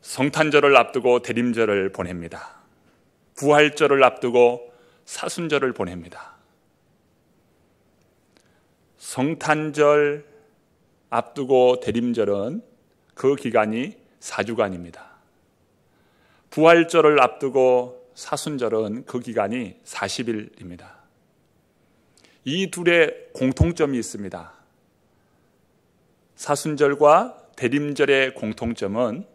성탄절을 앞두고 대림절을 보냅니다. 부활절을 앞두고 사순절을 보냅니다. 성탄절 앞두고 대림절은 그 기간이 4주간입니다. 부활절을 앞두고 사순절은 그 기간이 40일입니다. 이 둘의 공통점이 있습니다. 사순절과 대림절의 공통점은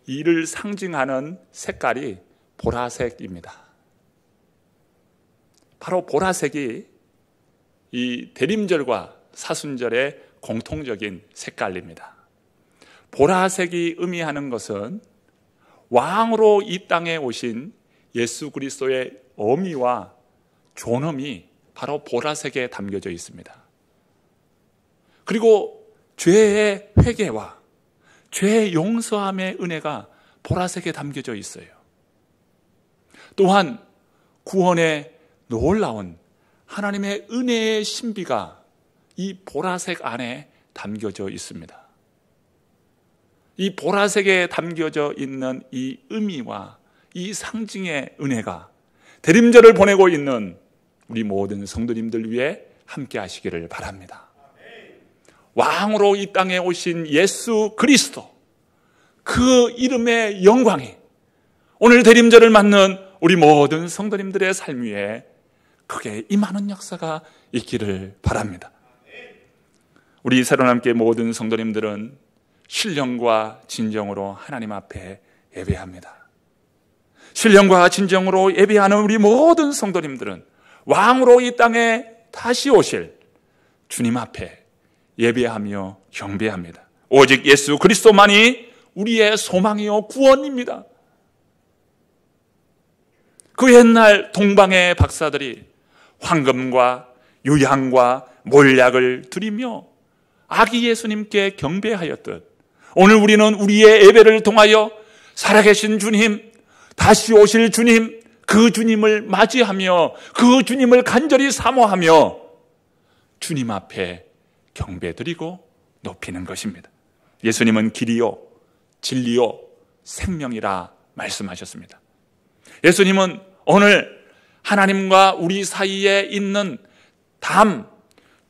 이를 상징하는 색깔이 보라색입니다. 바로 보라색이 이 대림절과 사순절의 공통적인 색깔입니다. 보라색이 의미하는 것은 왕으로 이 땅에 오신 예수 그리스도의 어미와 존엄이 바로 보라색에 담겨져 있습니다. 그리고 죄의 회개와 죄의 용서함의 은혜가 보라색에 담겨져 있어요. 또한 구원의 놀라운 하나님의 은혜의 신비가 이 보라색 안에 담겨져 있습니다. 이 보라색에 담겨져 있는 이 의미와 이 상징의 은혜가 대림절을 보내고 있는 우리 모든 성도님들 위해 함께 하시기를 바랍니다. 왕으로 이 땅에 오신 예수 그리스도, 그 이름의 영광이 오늘 대림절을 맞는 우리 모든 성도님들의 삶 위에 크게 임하는 역사가 있기를 바랍니다. 우리 새로남교회 모든 성도님들은 신령과 진정으로 하나님 앞에 예배합니다. 신령과 진정으로 예배하는 우리 모든 성도님들은 왕으로 이 땅에 다시 오실 주님 앞에 예배하며 경배합니다. 오직 예수 그리스도만이 우리의 소망이요 구원입니다. 그 옛날 동방의 박사들이 황금과 유향과 몰약을 드리며 아기 예수님께 경배하였듯 오늘 우리는 우리의 예배를 통하여 살아계신 주님, 다시 오실 주님, 그 주님을 맞이하며 그 주님을 간절히 사모하며 주님 앞에 경배드리고 높이는 것입니다. 예수님은 길이요 진리요 생명이라 말씀하셨습니다. 예수님은 오늘 하나님과 우리 사이에 있는 담,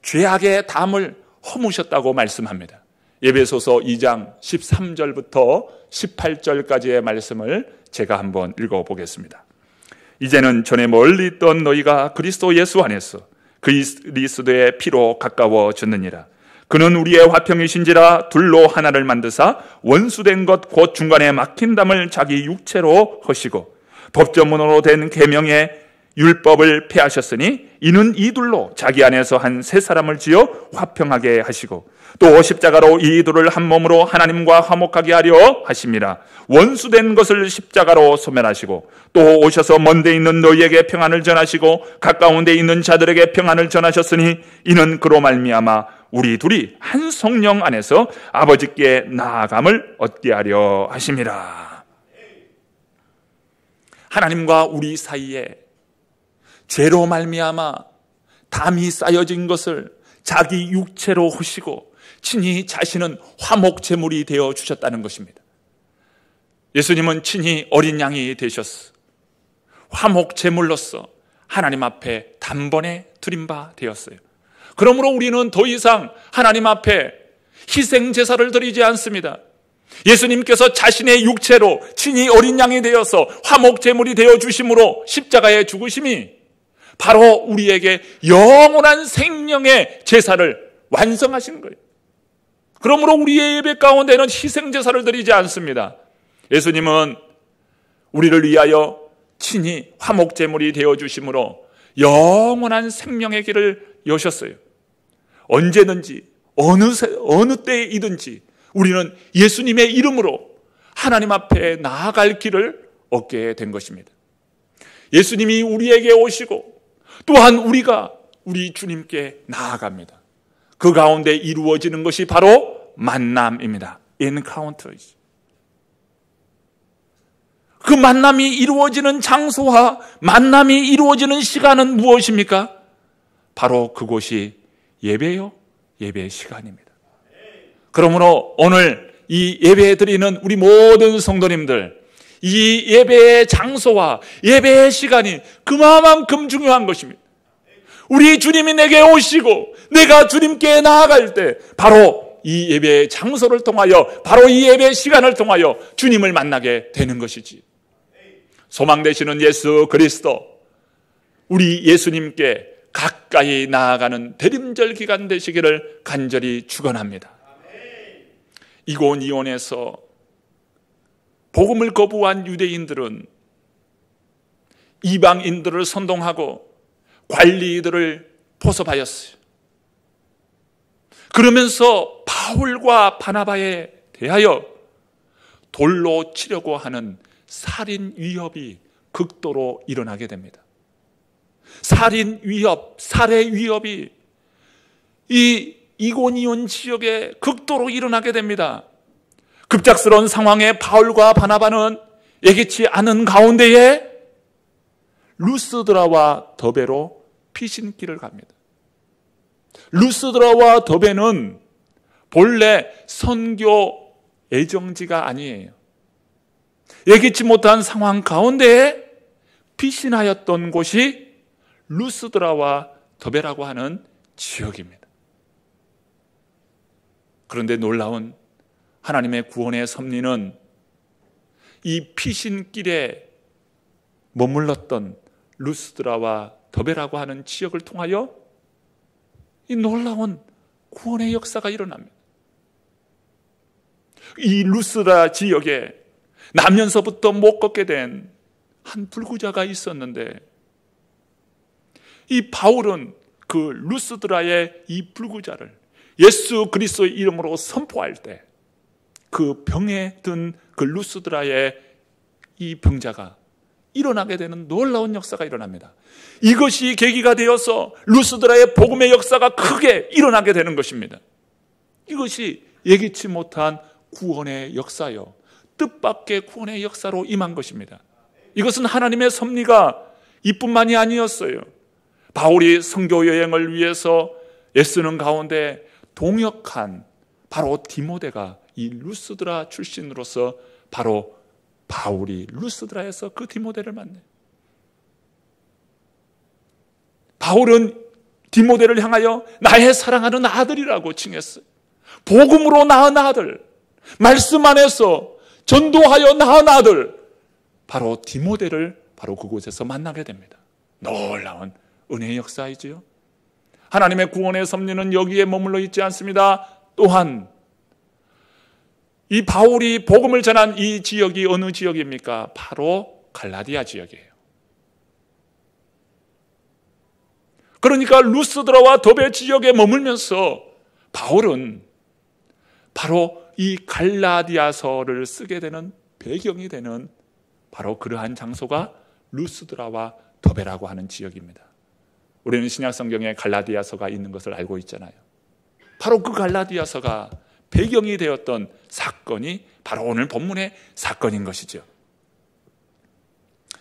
죄악의 담을 허무셨다고 말씀합니다. 에베소서 2장 13절부터 18절까지의 말씀을 제가 한번 읽어보겠습니다. 이제는 전에 멀리 있던 너희가 그리스도 예수 안에서 그리스도의 피로 가까워졌느니라. 그는 우리의 화평이신지라 둘로 하나를 만드사 원수된 것 곧 중간에 막힌 담을 자기 육체로 허시고 법조문으로 된 계명의 율법을 폐하셨으니 이는 이 둘로 자기 안에서 한 세 사람을 지어 화평하게 하시고 또 십자가로 이 둘을 한 몸으로 하나님과 화목하게 하려 하심이라. 원수된 것을 십자가로 소멸하시고 또 오셔서 먼 데 있는 너희에게 평안을 전하시고 가까운 데 있는 자들에게 평안을 전하셨으니 이는 그로 말미암아 우리 둘이 한 성령 안에서 아버지께 나아감을 얻게 하려 하심이라. 하나님과 우리 사이에 죄로 말미암아 담이 쌓여진 것을 자기 육체로 허시고 친히 자신은 화목제물이 되어 주셨다는 것입니다. 예수님은 친히 어린 양이 되셨어. 화목제물로서 하나님 앞에 단번에 드린 바 되었어요. 그러므로 우리는 더 이상 하나님 앞에 희생제사를 드리지 않습니다. 예수님께서 자신의 육체로 친히 어린 양이 되어서 화목제물이 되어 주심으로 십자가의 죽으심이 바로 우리에게 영원한 생명의 제사를 완성하신 거예요. 그러므로 우리의 예배 가운데는 희생제사를 드리지 않습니다. 예수님은 우리를 위하여 친히 화목제물이 되어 주심으로 영원한 생명의 길을 여셨어요. 언제든지 어느 때이든지 우리는 예수님의 이름으로 하나님 앞에 나아갈 길을 얻게 된 것입니다. 예수님이 우리에게 오시고 또한 우리가 우리 주님께 나아갑니다. 그 가운데 이루어지는 것이 바로 만남입니다. Encounters. 그 만남이 이루어지는 장소와 만남이 이루어지는 시간은 무엇입니까? 바로 그곳이 예배요, 예배 시간입니다. 그러므로 오늘 이 예배 드리는 우리 모든 성도님들, 이 예배의 장소와 예배의 시간이 그만큼 중요한 것입니다. 우리 주님이 내게 오시고 내가 주님께 나아갈 때 바로 이 예배의 장소를 통하여, 바로 이 예배의 시간을 통하여 주님을 만나게 되는 것이지. 소망 되시는 예수 그리스도, 우리 예수님께 가까이 나아가는 대림절 기간 되시기를 간절히 축원합니다. 이곳 이온에서 복음을 거부한 유대인들은 이방인들을 선동하고 관리들을 포섭하였어요. 그러면서 바울과 바나바에 대하여 돌로 치려고 하는 살인 위협이 극도로 일어나게 됩니다. 살인 위협, 살해 위협이 이 이고니온 지역에 극도로 일어나게 됩니다. 급작스러운 상황에 바울과 바나바는 예기치 않은 가운데에 루스드라와 더베로 피신길을 갑니다. 루스드라와 더베는 본래 선교 애정지가 아니에요. 예기치 못한 상황 가운데에 피신하였던 곳이 루스드라와 더베라고 하는 지역입니다. 그런데 놀라운 하나님의 구원의 섭리는 이 피신길에 머물렀던 루스드라와 더베라고 하는 지역을 통하여 이 놀라운 구원의 역사가 일어납니다. 이 루스드라 지역에 나면서부터 못 걷게 된 한 불구자가 있었는데, 이 바울은 그 루스드라의 이 불구자를 예수 그리스도의 이름으로 선포할 때 그 병에 든 그 루스드라의 이 병자가 일어나게 되는 놀라운 역사가 일어납니다. 이것이 계기가 되어서 루스드라의 복음의 역사가 크게 일어나게 되는 것입니다. 이것이 예기치 못한 구원의 역사요, 뜻밖의 구원의 역사로 임한 것입니다. 이것은 하나님의 섭리가 이뿐만이 아니었어요. 바울이 선교 여행을 위해서 애쓰는 가운데 동역한 바로 디모데가 이 루스드라 출신으로서 바로 바울이 루스드라에서 그 디모데를 만나요. 바울은 디모데를 향하여 나의 사랑하는 아들이라고 칭했어요. 복음으로 낳은 아들, 말씀 안에서 전도하여 낳은 아들, 바로 디모데를 바로 그곳에서 만나게 됩니다. 놀라운 은혜의 역사이지요. 하나님의 구원의 섭리는 여기에 머물러 있지 않습니다. 또한 이 바울이 복음을 전한 이 지역이 어느 지역입니까? 바로 갈라디아 지역이에요. 그러니까 루스드라와 더베 지역에 머물면서 바울은 바로 이 갈라디아서를 쓰게 되는 배경이 되는 바로 그러한 장소가 루스드라와 더베라고 하는 지역입니다. 우리는 신약 성경에 갈라디아서가 있는 것을 알고 있잖아요. 바로 그 갈라디아서가 배경이 되었던 사건이 바로 오늘 본문의 사건인 것이죠.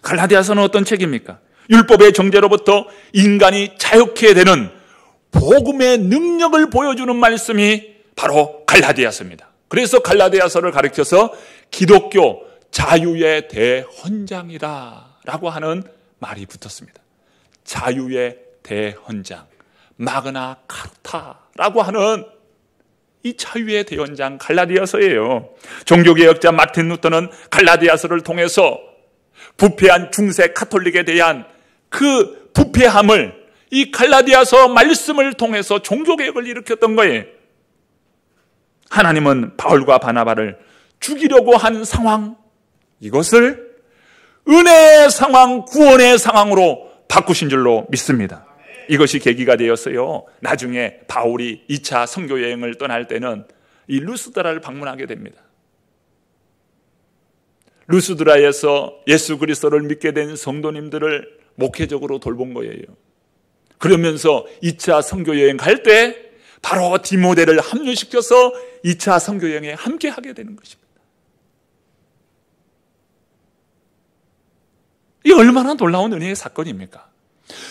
갈라디아서는 어떤 책입니까? 율법의 정죄로부터 인간이 자유케 되는 복음의 능력을 보여주는 말씀이 바로 갈라디아서입니다. 그래서 갈라디아서를 가리켜서 기독교 자유의 대헌장이다 라고 하는 말이 붙었습니다. 자유의 대헌장, 마그나 카타라고 하는 이 자유의 대헌장 갈라디아서예요. 종교개혁자 마틴 루터는 갈라디아서를 통해서 부패한 중세 카톨릭에 대한 그 부패함을 이 갈라디아서 말씀을 통해서 종교개혁을 일으켰던 거예요. 하나님은 바울과 바나바를 죽이려고 한 상황, 이것을 은혜의 상황, 구원의 상황으로 바꾸신 줄로 믿습니다. 이것이 계기가 되었어요. 나중에 바울이 2차 선교 여행을 떠날 때는 이 루스드라를 방문하게 됩니다. 루스드라에서 예수 그리스도를 믿게 된 성도님들을 목회적으로 돌본 거예요. 그러면서 2차 선교 여행 갈 때 바로 디모데를 합류시켜서 2차 선교 여행에 함께 하게 되는 것입니다. 이 얼마나 놀라운 은혜의 사건입니까?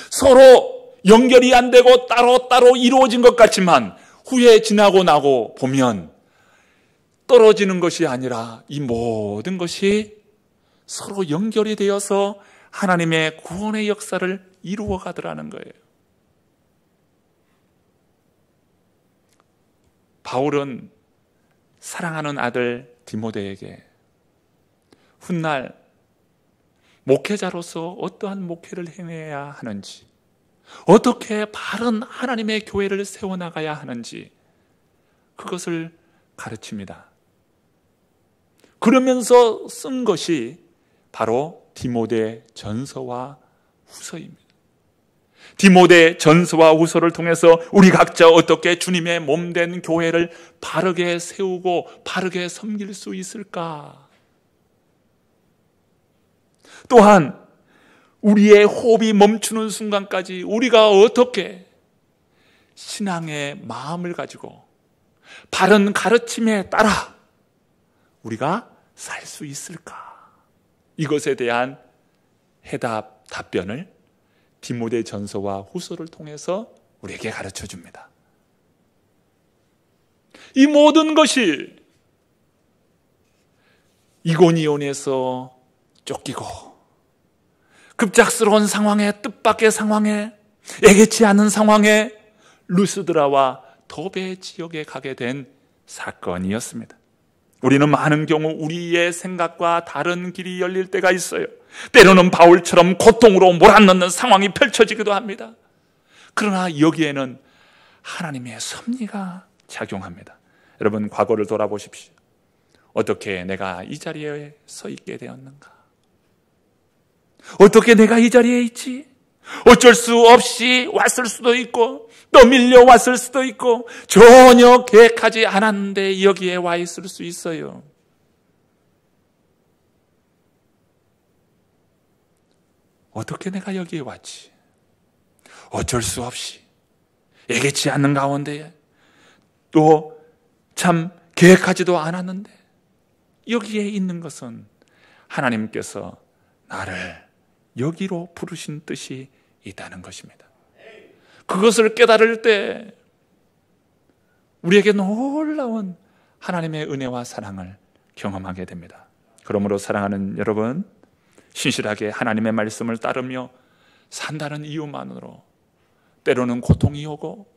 서로 연결이 안 되고 따로따로 이루어진 것 같지만 후에 지나고 나고 보면 떨어지는 것이 아니라 이 모든 것이 서로 연결이 되어서 하나님의 구원의 역사를 이루어 가더라는 거예요. 바울은 사랑하는 아들 디모데에게 훗날 목회자로서 어떠한 목회를 행해야 하는지, 어떻게 바른 하나님의 교회를 세워나가야 하는지 그것을 가르칩니다. 그러면서 쓴 것이 바로 디모데 전서와 후서입니다. 디모데 전서와 후서를 통해서 우리 각자 어떻게 주님의 몸된 교회를 바르게 세우고 바르게 섬길 수 있을까? 또한 우리의 호흡이 멈추는 순간까지 우리가 어떻게 신앙의 마음을 가지고 바른 가르침에 따라 우리가 살 수 있을까? 이것에 대한 해답, 답변을 디모데 전서와 후서를 통해서 우리에게 가르쳐 줍니다. 이 모든 것이 이고니온에서 쫓기고 급작스러운 상황에, 뜻밖의 상황에, 예기치 않은 상황에 루스드라와 더베 지역에 가게 된 사건이었습니다. 우리는 많은 경우 우리의 생각과 다른 길이 열릴 때가 있어요. 때로는 바울처럼 고통으로 몰아넣는 상황이 펼쳐지기도 합니다. 그러나 여기에는 하나님의 섭리가 작용합니다. 여러분, 과거를 돌아보십시오. 어떻게 내가 이 자리에 서 있게 되었는가? 어떻게 내가 이 자리에 있지? 어쩔 수 없이 왔을 수도 있고 또 밀려왔을 수도 있고 전혀 계획하지 않았는데 여기에 와 있을 수 있어요. 어떻게 내가 여기에 왔지? 어쩔 수 없이 예기치 않는 가운데 또 참 계획하지도 않았는데 여기에 있는 것은 하나님께서 나를 여기로 부르신 뜻이 있다는 것입니다. 그것을 깨달을 때 우리에게 놀라운 하나님의 은혜와 사랑을 경험하게 됩니다. 그러므로 사랑하는 여러분, 신실하게 하나님의 말씀을 따르며 산다는 이유만으로 때로는 고통이 오고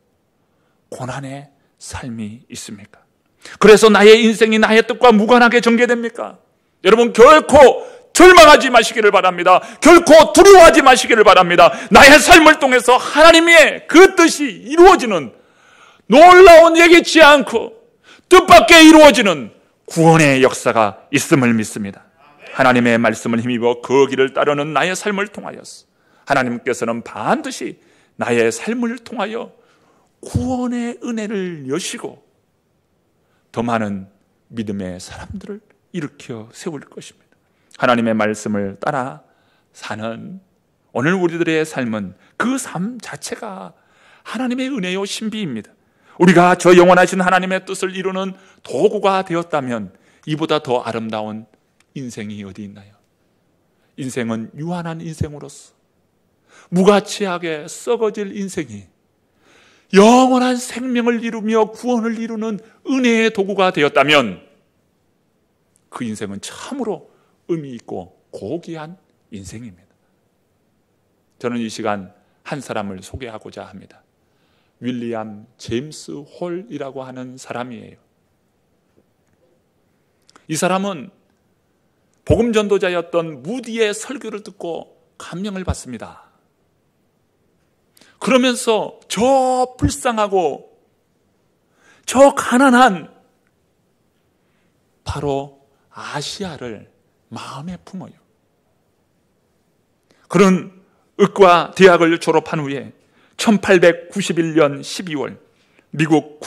고난의 삶이 있습니까? 그래서 나의 인생이 나의 뜻과 무관하게 전개됩니까? 여러분, 결코 절망하지 마시기를 바랍니다. 결코 두려워하지 마시기를 바랍니다. 나의 삶을 통해서 하나님의 그 뜻이 이루어지는 놀라운 예기치 않고 뜻밖의 이루어지는 구원의 역사가 있음을 믿습니다. 하나님의 말씀을 힘입어 그 길을 따르는 나의 삶을 통하여서 하나님께서는 반드시 나의 삶을 통하여 구원의 은혜를 여시고 더 많은 믿음의 사람들을 일으켜 세울 것입니다. 하나님의 말씀을 따라 사는 오늘 우리들의 삶은 그 삶 자체가 하나님의 은혜요 신비입니다. 우리가 저 영원하신 하나님의 뜻을 이루는 도구가 되었다면 이보다 더 아름다운 인생이 어디 있나요? 인생은 유한한 인생으로서 무가치하게 썩어질 인생이 영원한 생명을 이루며 구원을 이루는 은혜의 도구가 되었다면 그 인생은 참으로 의미 있고 고귀한 인생입니다. 저는 이 시간 한 사람을 소개하고자 합니다. 윌리엄 제임스 홀이라고 하는 사람이에요. 이 사람은 복음 전도자였던 무디의 설교를 듣고 감명을 받습니다. 그러면서 저 불쌍하고 저 가난한 바로 아시아를 마음에 품어요. 그런 의과 대학을 졸업한 후에 1891년 12월 미국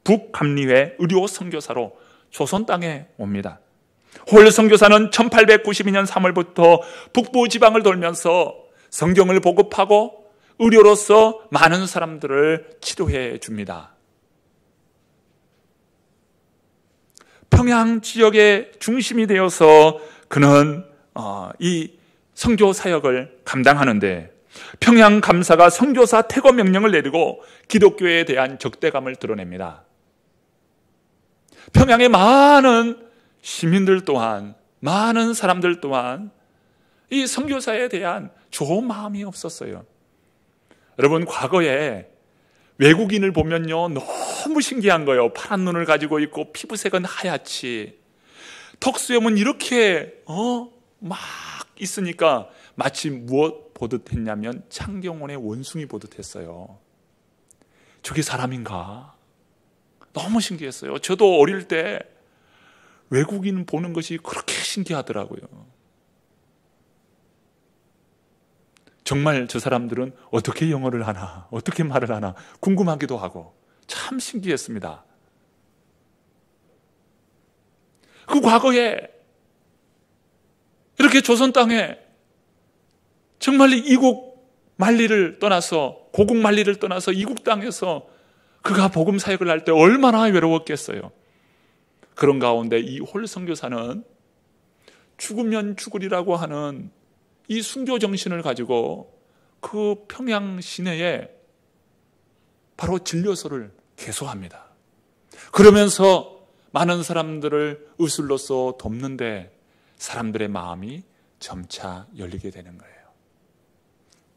북감리회 의료 선교사로 조선 땅에 옵니다. 홀 선교사는 1892년 3월부터 북부 지방을 돌면서 성경을 보급하고 의료로서 많은 사람들을 치료해 줍니다. 평양 지역의 중심이 되어서 그는 이 선교 사역을 감당하는데 평양 감사가 선교사 퇴거 명령을 내리고 기독교에 대한 적대감을 드러냅니다. 평양의 많은 시민들 또한, 많은 사람들 또한 이 선교사에 대한 좋은 마음이 없었어요. 여러분, 과거에 외국인을 보면요, 너무 신기한 거예요. 파란 눈을 가지고 있고 피부색은 하얗지, 턱수염은 이렇게 막 있으니까 마치 무엇 보듯 했냐면 창경원의 원숭이 보듯 했어요. 저게 사람인가? 너무 신기했어요. 저도 어릴 때 외국인 보는 것이 그렇게 신기하더라고요. 정말 저 사람들은 어떻게 영어를 하나, 어떻게 말을 하나 궁금하기도 하고 참 신기했습니다. 그 과거에 이렇게 조선 땅에 정말 이국 만리를 떠나서, 고국 만리를 떠나서 이국 땅에서 그가 복음 사역을 할 때 얼마나 외로웠겠어요. 그런 가운데 이 홀 선교사는 죽으면 죽으리라고 하는 이 순교 정신을 가지고 그 평양 시내에 바로 진료소를 개소합니다. 그러면서 많은 사람들을 의술로서 돕는데 사람들의 마음이 점차 열리게 되는 거예요.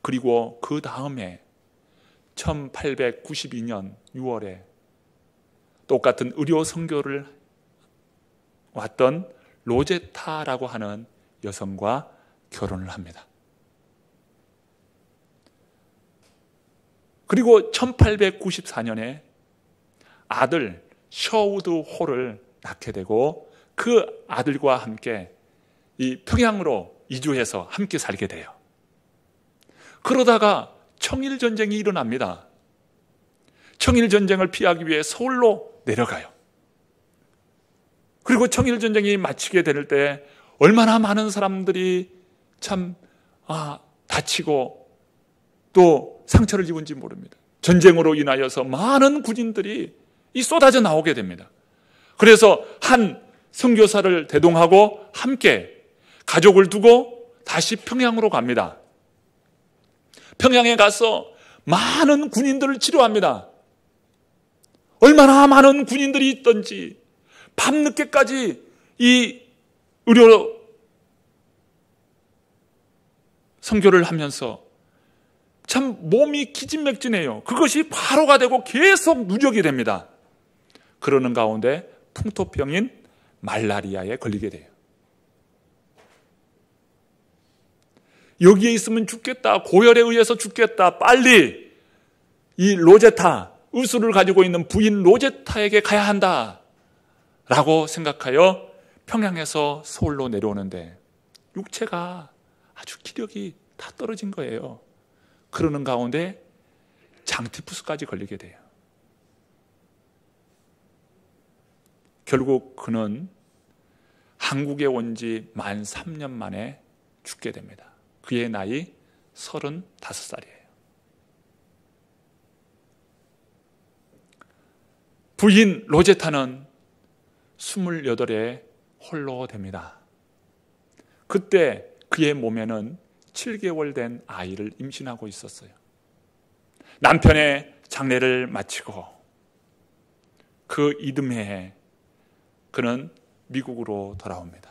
그리고 그 다음에 1892년 6월에 똑같은 의료 선교를 왔던 로제타라고 하는 여성과 결혼을 합니다. 그리고 1894년에 아들 셔우드 홀을 낳게 되고 그 아들과 함께 이 평양으로 이주해서 함께 살게 돼요. 그러다가 청일전쟁이 일어납니다. 청일전쟁을 피하기 위해 서울로 내려가요. 그리고 청일전쟁이 마치게 될 때 얼마나 많은 사람들이 참 다치고 또 상처를 입은지 모릅니다. 전쟁으로 인하여서 많은 군인들이 쏟아져 나오게 됩니다. 그래서 한 선교사를 대동하고 함께 가족을 두고 다시 평양으로 갑니다. 평양에 가서 많은 군인들을 치료합니다. 얼마나 많은 군인들이 있던지 밤늦게까지 이 의료 선교를 하면서 참 몸이 기진맥진해요. 그것이 과로가 되고 계속 누적이 됩니다. 그러는 가운데 풍토병인 말라리아에 걸리게 돼요. 여기에 있으면 죽겠다, 고열에 의해서 죽겠다, 빨리 이 로제타, 의술을 가지고 있는 부인 로제타에게 가야 한다 라고 생각하여 평양에서 서울로 내려오는데 육체가 아주 기력이 다 떨어진 거예요. 그러는 가운데 장티푸스까지 걸리게 돼요. 결국 그는 한국에 온 지 만 3년 만에 죽게 됩니다. 그의 나이 35살이에요. 부인 로제타는 28에 홀로 됩니다. 그때 그의 몸에는 7개월 된 아이를 임신하고 있었어요. 남편의 장례를 마치고 그 이듬해에 그는 미국으로 돌아옵니다.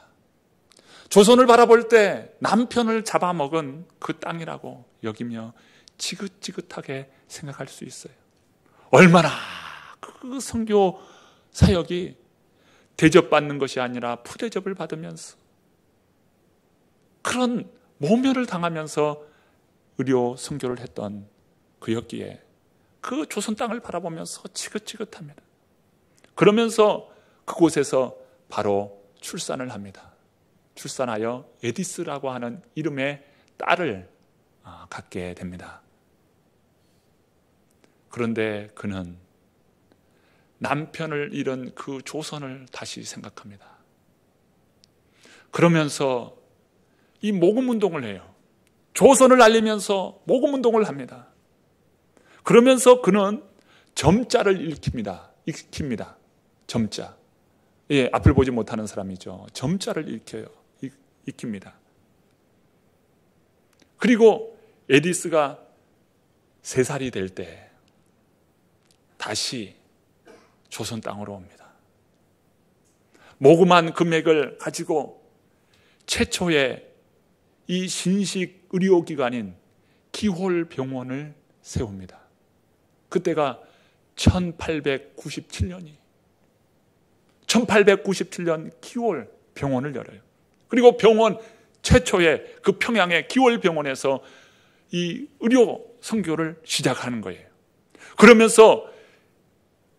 조선을 바라볼 때 남편을 잡아먹은 그 땅이라고 여기며 지긋지긋하게 생각할 수 있어요. 얼마나 그 선교 사역이 대접받는 것이 아니라 푸대접을 받으면서 그런 모멸을 당하면서 의료 선교를 했던 그였기에 그 조선 땅을 바라보면서 지긋지긋합니다. 그러면서 그곳에서 바로 출산을 합니다. 출산하여 에디스라고 하는 이름의 딸을 갖게 됩니다. 그런데 그는 남편을 잃은 그 조선을 다시 생각합니다. 그러면서 이 모금운동을 해요. 조선을 알리면서 모금운동을 합니다. 그러면서 그는 점자를 익힙니다. 점자. 예, 앞을 보지 못하는 사람이죠. 점자를 익힙니다. 그리고 에디스가 3살이 될 때 다시 조선 땅으로 옵니다. 모금한 금액을 가지고 최초의 이 신식 의료기관인 기홀병원을 세웁니다. 그때가 1897년 기홀병원을 열어요. 그리고 병원 최초의 그 평양의 기홀병원에서 이 의료 선교를 시작하는 거예요. 그러면서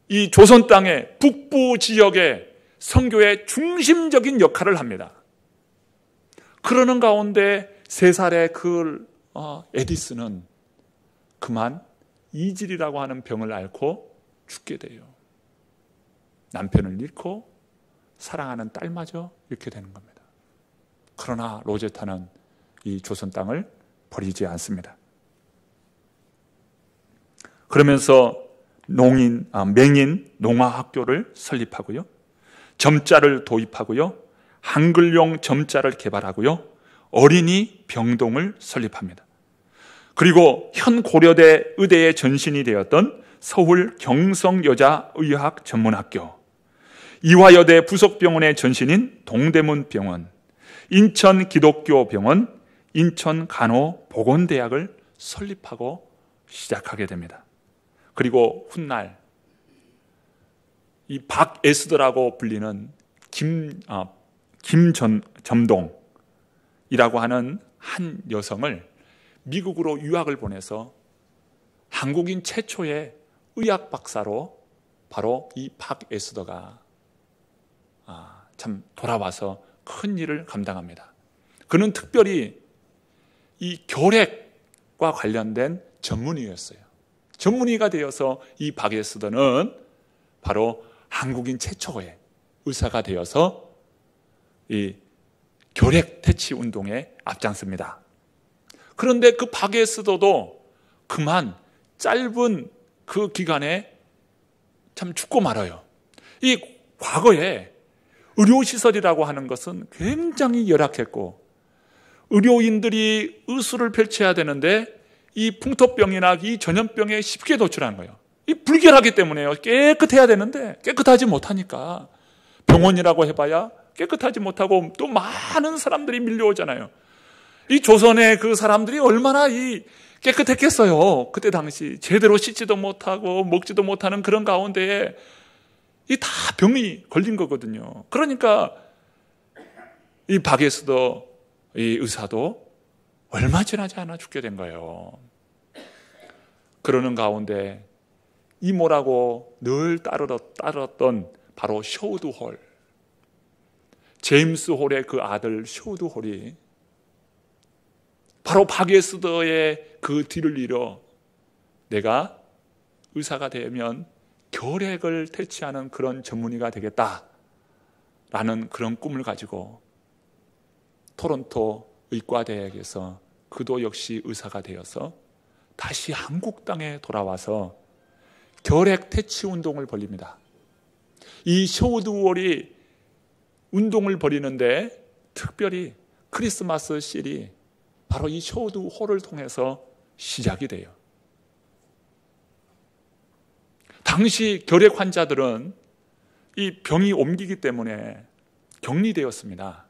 이 조선 땅의 북부 지역의 선교의 중심적인 역할을 합니다. 그러는 가운데 3살의 그 에디슨은 그만 이질이라고 하는 병을 앓고 죽게 돼요. 남편을 잃고 사랑하는 딸마저 잃게 되는 겁니다. 그러나 로제타는 이 조선 땅을 버리지 않습니다. 그러면서 맹인 농화학교를 설립하고요. 점자를 도입하고요. 한글용 점자를 개발하고요. 어린이 병동을 설립합니다. 그리고 현 고려대 의대의 전신이 되었던 서울 경성여자의학 전문학교, 이화여대 부속병원의 전신인 동대문병원, 인천기독교병원, 인천간호보건대학을 설립하고 시작하게 됩니다. 그리고 훗날 이 박에스더라고 불리는 김점동이라고 하는 한 여성을 미국으로 유학을 보내서 한국인 최초의 의학 박사로 바로 이 박에스더가 참 돌아와서 큰 일을 감당합니다. 그는 특별히 이 결핵과 관련된 전문의였어요. 전문의가 되어서 이 박에스더는 바로 한국인 최초의 의사가 되어서 이 결핵 퇴치 운동에 앞장섭니다. 그런데 그 박에스더도 그만 짧은 그 기간에 참 죽고 말아요. 이 과거에 의료시설이라고 하는 것은 굉장히 열악했고 의료인들이 의술을 펼쳐야 되는데 이 풍토병이나 이 전염병에 쉽게 노출하는 거예요. 이 불결하기 때문에요. 깨끗해야 되는데 깨끗하지 못하니까 병원이라고 해봐야 깨끗하지 못하고 또 많은 사람들이 밀려오잖아요. 이 조선의 그 사람들이 얼마나 깨끗했겠어요. 그때 당시 제대로 씻지도 못하고 먹지도 못하는 그런 가운데에 이 다 병이 걸린 거거든요. 그러니까 이 박에스더 이 의사도 얼마 지나지 않아 죽게 된 거예요. 그러는 가운데 이모라고 늘 따르던 바로 셔우드 홀, 제임스 홀의 그 아들 셔우드 홀이 바로 박에스더의 그 뒤를 이어 내가 의사가 되면 결핵을 퇴치하는 그런 전문의가 되겠다라는 그런 꿈을 가지고 토론토 의과대학에서 그도 역시 의사가 되어서 다시 한국 땅에 돌아와서 결핵 퇴치 운동을 벌립니다. 이 셔우드 홀이 운동을 벌이는데 특별히 크리스마스 실이 바로 이 셔우드 홀을 통해서 시작이 돼요. 당시 결핵 환자들은 이 병이 옮기기 때문에 격리되었습니다.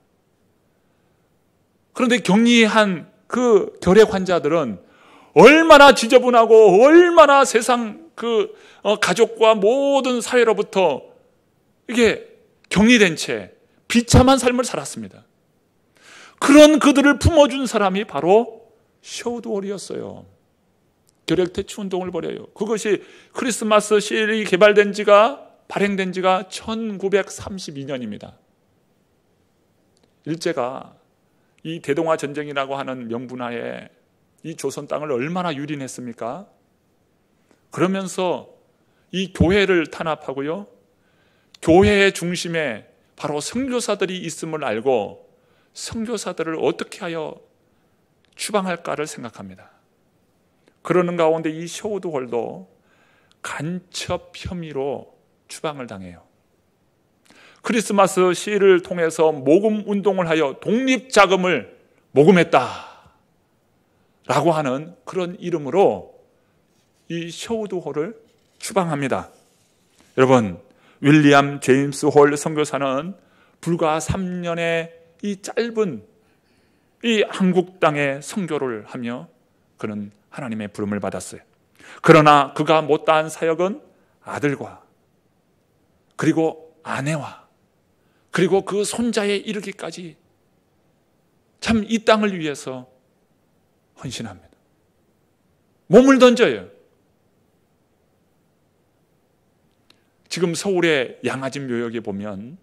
그런데 격리한 그 결핵 환자들은 얼마나 지저분하고 얼마나 세상 가족과 모든 사회로부터 이게 격리된 채 비참한 삶을 살았습니다. 그런 그들을 품어준 사람이 바로 셔우드 홀이었어요. 결핵 퇴치 운동을 벌여요. 그것이 크리스마스 실이 발행된 지가 1932년입니다. 일제가 이 대동아 전쟁이라고 하는 명분하에 이 조선 땅을 얼마나 유린했습니까? 그러면서 이 교회를 탄압하고요. 교회의 중심에 바로 선교사들이 있음을 알고 선교사들을 어떻게 하여 추방할까를 생각합니다. 그러는 가운데 이 셔우드 홀도 간첩 혐의로 추방을 당해요. 크리스마스 시를 통해서 모금 운동을 하여 독립자금을 모금했다 라고 하는 그런 이름으로 이 셔우드 홀을 추방합니다. 여러분, 윌리엄 제임스 홀 선교사는 불과 3년의 이 짧은 이 한국 땅에 선교를 하며 그는 하나님의 부름을 받았어요. 그러나 그가 못다한 사역은 아들과 그리고 아내와 그리고 그 손자에 이르기까지 참 이 땅을 위해서 헌신합니다. 몸을 던져요. 지금 서울의 양아진 묘역에 보면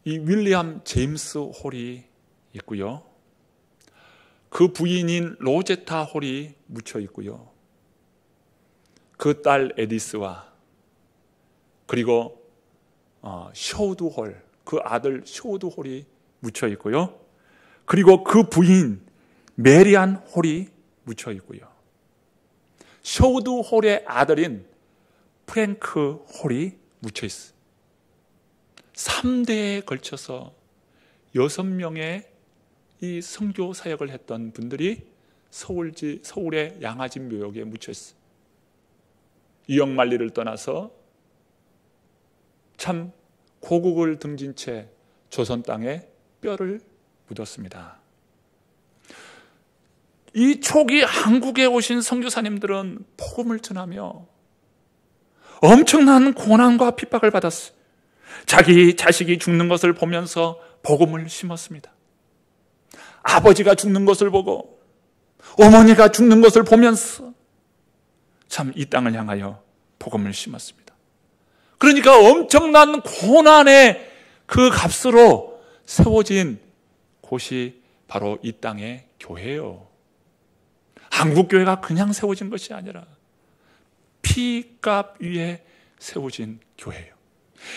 이 윌리엄 제임스 홀이 있고요. 그 부인인 로제타 홀이 묻혀 있고요. 그 딸 에디스와 그리고 쇼우드 홀, 그 아들 쇼우드 홀이 묻혀 있고요. 그리고 그 부인 메리안 홀이 묻혀 있고요. 쇼우드 홀의 아들인 프랭크 홀이 묻혀 있어요. 3대에 걸쳐서 6명의 이 선교 사역을 했던 분들이 서울의 양아진 묘역에 묻혀 있어요. 이역만리를 떠나서 참 고국을 등진 채 조선 땅에 뼈를 묻었습니다. 이 초기 한국에 오신 선교사님들은 복음을 전하며 엄청난 고난과 핍박을 받았어요. 자기 자식이 죽는 것을 보면서 복음을 심었습니다. 아버지가 죽는 것을 보고 어머니가 죽는 것을 보면서 참 이 땅을 향하여 복음을 심었습니다. 그러니까 엄청난 고난의 그 값으로 세워진 곳이 바로 이 땅의 교회예요. 한국교회가 그냥 세워진 것이 아니라 피값 위에 세워진 교회예요.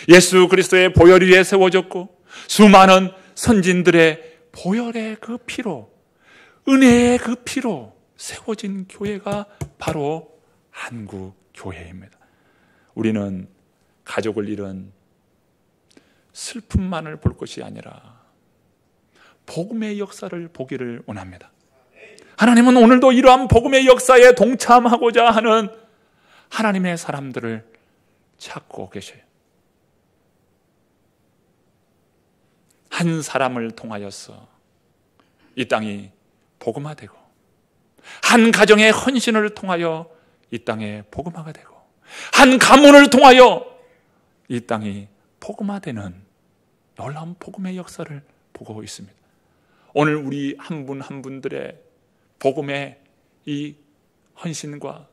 예수 그리스도의 보혈 위에 세워졌고 수많은 선진들의 보혈의 그 피로, 은혜의 그 피로 세워진 교회가 바로 한국교회입니다. 우리는 가족을 잃은 슬픔만을 볼 것이 아니라 복음의 역사를 보기를 원합니다. 하나님은 오늘도 이러한 복음의 역사에 동참하고자 하는 하나님의 사람들을 찾고 계셔요. 한 사람을 통하여서 이 땅이 복음화되고 한 가정의 헌신을 통하여 이 땅에 복음화가 되고 한 가문을 통하여 이 땅이 복음화되는 놀라운 복음의 역사를 보고 있습니다. 오늘 우리 한 분 한 분들의 복음의 이 헌신과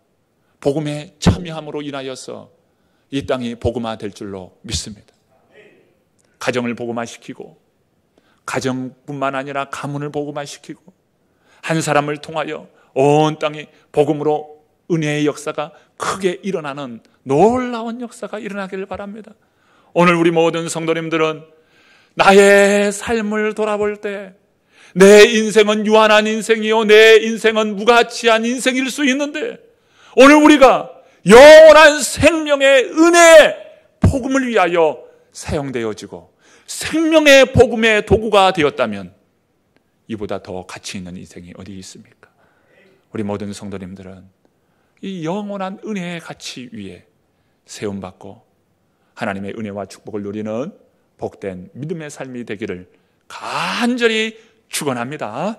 복음에 참여함으로 인하여서 이 땅이 복음화될 줄로 믿습니다. 가정을 복음화시키고 가정뿐만 아니라 가문을 복음화시키고 한 사람을 통하여 온 땅이 복음으로 은혜의 역사가 크게 일어나는 놀라운 역사가 일어나기를 바랍니다. 오늘 우리 모든 성도님들은 나의 삶을 돌아볼 때 내 인생은 유한한 인생이요 내 인생은 무가치한 인생일 수 있는데 오늘 우리가 영원한 생명의 은혜의 복음을 위하여 사용되어지고 생명의 복음의 도구가 되었다면 이보다 더 가치 있는 인생이 어디 있습니까? 우리 모든 성도님들은 이 영원한 은혜의 가치 위에 세움받고 하나님의 은혜와 축복을 누리는 복된 믿음의 삶이 되기를 간절히 축원합니다.